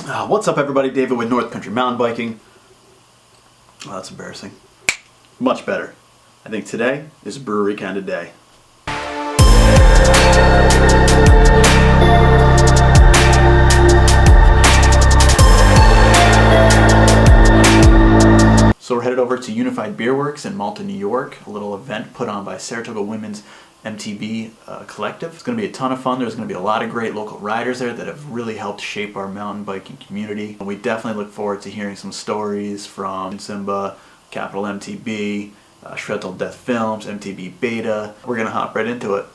What's up, everybody? David with North Country Mountain Biking. Oh, that's embarrassing. Much better. I think today is a brewery kind of day. So we're headed over to Unified Beerworks in Malta, New York, a little event put on by Saratoga Women's MTB Collective. It's going to be a ton of fun. There's going to be a lot of great local riders there that have really helped shape our mountain biking community. And we definitely look forward to hearing some stories from SMBA, Capital MTB, Shred Death Films, MTB Beta. We're going to hop right into it.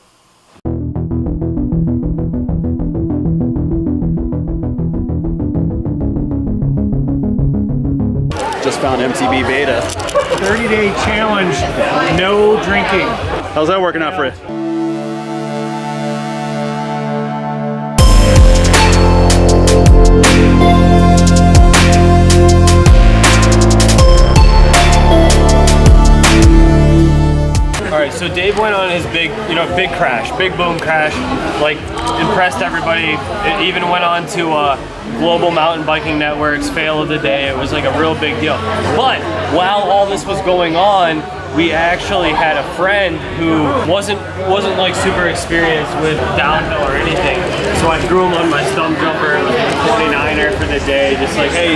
Just found MTB Beta. 30-day challenge, no drinking. How's that working out for you? Alright, so Dave went on his big crash, big boom crash, like impressed everybody. It even went on to Global Mountain Biking Network's Fail of the Day. It was like a real big deal. But while all this was going on, we actually had a friend who wasn't like super experienced with downhill or anything. So I threw him on my stump jumper, like a 29er for the day, just like, hey,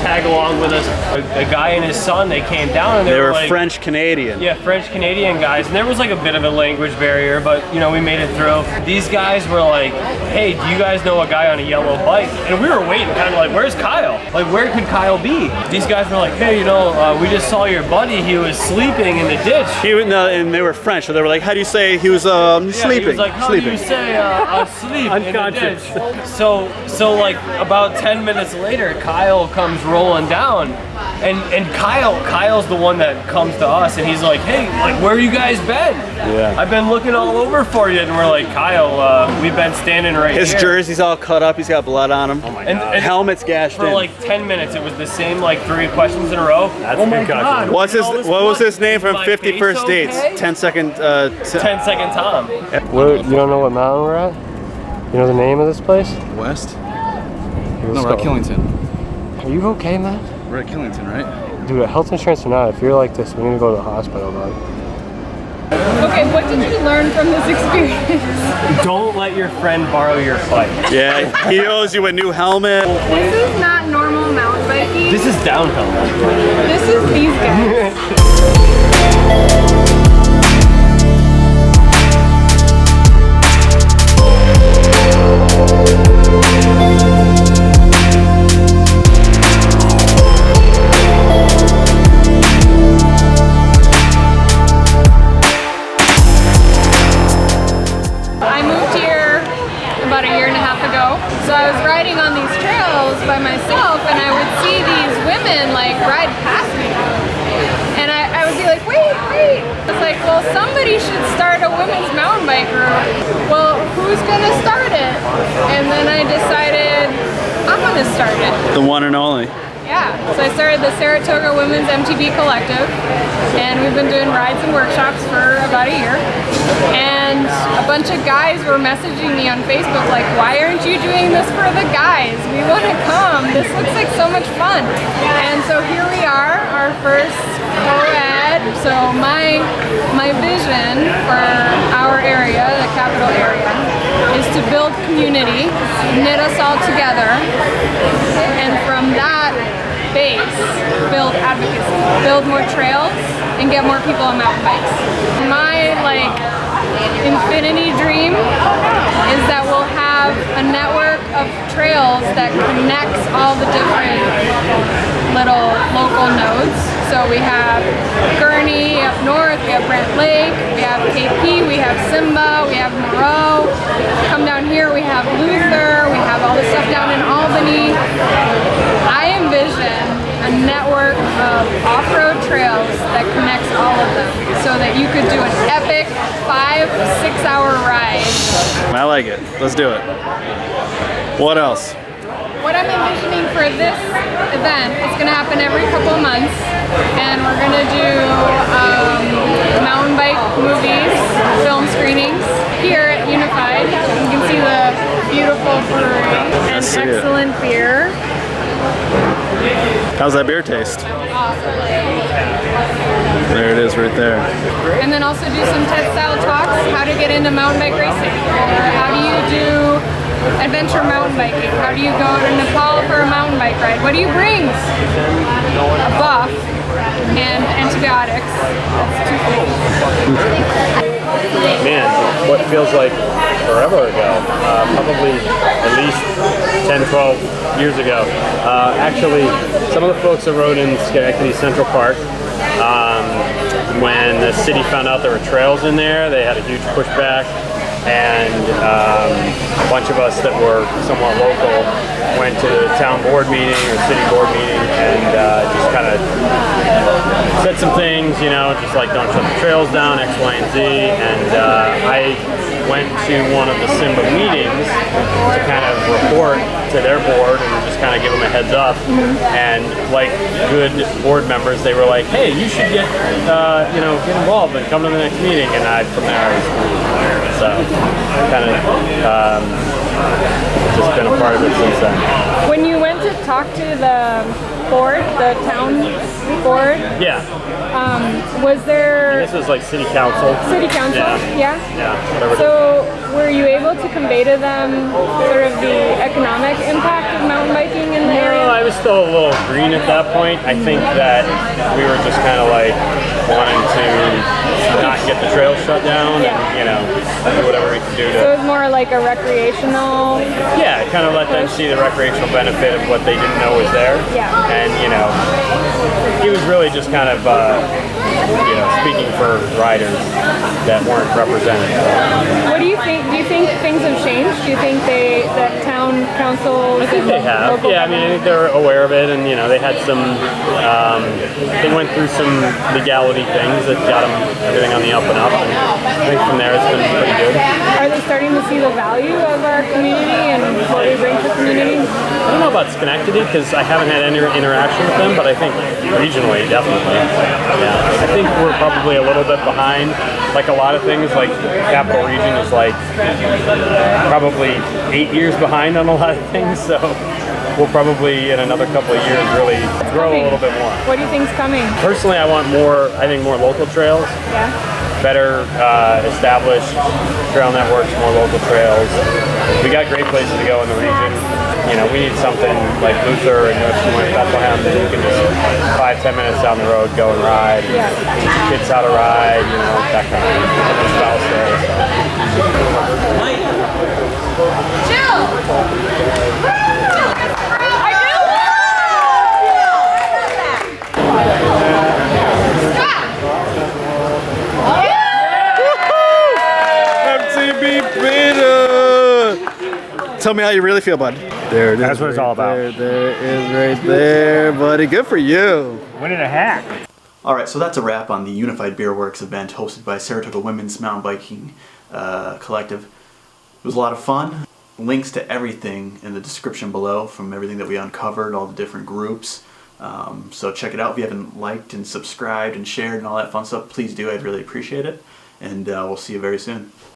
tag along with us. A guy and his son, they came down and they were like, French Canadian. Yeah, French Canadian guys, and there was like a bit of a language barrier, but we made it through. These guys were like, hey, do you guys know a guy on a yellow bike? And we were waiting, kind of like, where's Kyle? Like, where could Kyle be? These guys were like, hey, we just saw your buddy. He was sleeping in the ditch. And they were French, so they were like, how do you say he was sleeping? He was like, how do you say asleep in the ditch? So like about 10 minutes later, Kyle comes rolling down, and Kyle's the one that comes to us, and he's like, hey, like, where you guys been? Yeah. I've been looking all over for you. And we're like, Kyle, we've been standing right here. His jersey's all cut up, he's got blood on him. Oh my God. And helmet's gashed for in. like 10 minutes, it was the same like 3 questions in a row. That's oh my God. What was his name from 50 First Dates? 10-second 10-second Tom. You don't know what mountain we're at? You know the name of this place? West? No, we're at Killington. Are you okay, man? We're at Killington, right? Dude, health insurance or not, if you're like this, we need to go to the hospital, bud. Okay, what did you learn from this experience? Don't let your friend borrow your bike. Yeah, he owes you a new helmet. This is not normal mountain biking. This is downhill. This is these guys. About a year and a half ago. So I was riding on these trails by myself, and I would see these women like ride past me. And I would be like, wait. It's like, well, somebody should start a women's mountain bike group. Well, who's gonna start it? And then I decided I'm gonna start it. The one and only. Yeah, so I started the Saratoga Women's MTB Collective, and we've been doing rides and workshops for about a year. And a bunch of guys were messaging me on Facebook like, why aren't you doing this for the guys? We want to come. This looks like so much fun. And so here we are, our first co-ed. So my vision for our area, the capital area, is to build community, knit us all together, and from that base, build advocacy, build more trails, and get more people on mountain bikes. My infinity dream is that we'll have a network of trails that connects all the different little local nodes. So we have Gurney up north, we have Brent Lake, we have KP, we have SMBA, we have Moreau. Come down here, we have Luther, we have all the stuff down in Albany. I envision a network of off-road trails that connects all of them so that you could do an epic 5-6 hour ride. I like it. Let's do it. What else? What I'm envisioning for this event, it's going to happen every couple of months, and we're going to do mountain bike movies, film screenings here at Unified. You can see the beautiful brewery and excellent beer. How's that beer taste? Awesome. There it is right there. And then also do some TED style talks, how to get into mountain bike racing, or how do you do adventure mountain biking, how do you go to Nepal for a mountain bike ride, what do you bring? A buff and antibiotics. That's 2 things. Man, what feels like forever ago, probably at least 10, 12 years ago. Actually, some of the folks that rode in Schenectady Central Park, when the city found out there were trails in there, they had a huge pushback, and a bunch of us that were somewhat local went to the town board meeting or city board meeting and just kind of said some things, you know, just like don't shut the trails down, X, Y, and Z, and I went to one of the SMBA meetings to kind of report to their board and just kind of give them a heads up. And like good board members, they were like, "Hey, you should get get involved and come to the next meeting." And from there, I was so kind of just been a part of it since then. When you went to talk to the board, the town board, Yeah. Was there This was like city council. city council? Yeah. Yeah. Whatever. So were you able to convey to them sort of the economic impact of mountain biking in the area? No, I was still a little green at that point. I think that we were just kind of like wanting to not get the trails shut down and, do whatever we could do So to, it was more like a recreational. yeah, kind of let them see the recreational benefit of what they didn't know was there. Yeah. And, he was really just kind of, speaking for riders that weren't represented. What do you think? Do you think things have changed? Do you think that town councils I think they have. Yeah, I mean, I think they're aware of it, and they had some. They went through some legality things that got them everything on the up and up. And I think from there it's been pretty good. Are they starting to see the value of our community and what we bring to the community? I don't know about Schenectady because I haven't had any interaction with them, but I think regionally, definitely. Yeah, I think we're probably a little bit behind. Like a lot of things, like Capital Region is like probably 8 years behind on a lot of things, so we'll probably in another couple of years really grow a little bit more. What do you think's coming? Personally, I want more local trails, Yeah. better established trail networks, more local trails. We got great places to go in the region. We need something like Luther and North Bethlehem that you can just 5-10 minutes down the road go and ride. Yeah. Teach kids how to ride, that kind of thing. Spouse there, MTB Beta! Tell me how you really feel, bud. There it is. That's what it's all about. There it is right there, buddy. Good for you. winning a hack. All right, so that's a wrap on the Unified Beerworks event hosted by Saratoga Women's Mountain Biking Collective. It was a lot of fun. Links to everything in the description below, from everything that we uncovered, all the different groups. So check it out. If you haven't liked and subscribed and shared and all that fun stuff, please do. I'd really appreciate it. And we'll see you very soon.